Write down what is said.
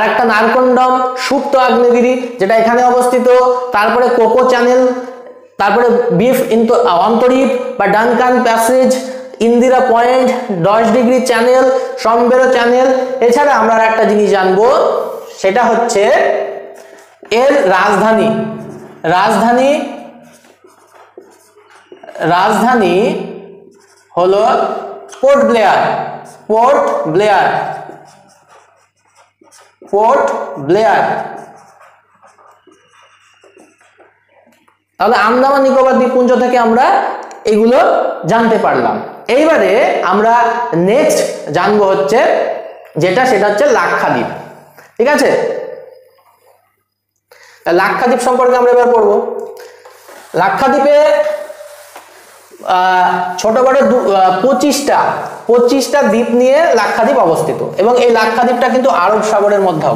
একটা নারকন্ডম সুপ্ত আগ্নেয়গিরি যেটা এখানে অবস্থিত, তারপরে কোকো চ্যানেল, তারপরে বিফ অন্তরীপ বা Duncan passage, Indira point, 10 degree channel, Sombrero channel. এছাড়া আমরা একটা জিনিস জানবো, সেটা হচ্ছে এর রাজধানী। রাজধানী হলো পোর্ট ব্লেয়ার। তাহলে আন্দামান নিকোবর দ্বীপপুঞ্জ থেকে আমরা এগুলো জানতে পারলাম। এইবারে আমরা নেক্সট জানবো হচ্ছে সেটা হচ্ছে লাক্ষাদ্বীপ। ঠিক আছে, লাক্ষাদ্বীপ সম্পর্কে আমরা এবার পড়বো। লাক্ষাদ্বীপে ছোট বড় 25টা দ্বীপ নিয়ে লাক্ষাদ্বীপ অবস্থিত এবং এই লাক্ষাদ্বীপটা কিন্তু আরব সাগরের মধ্যে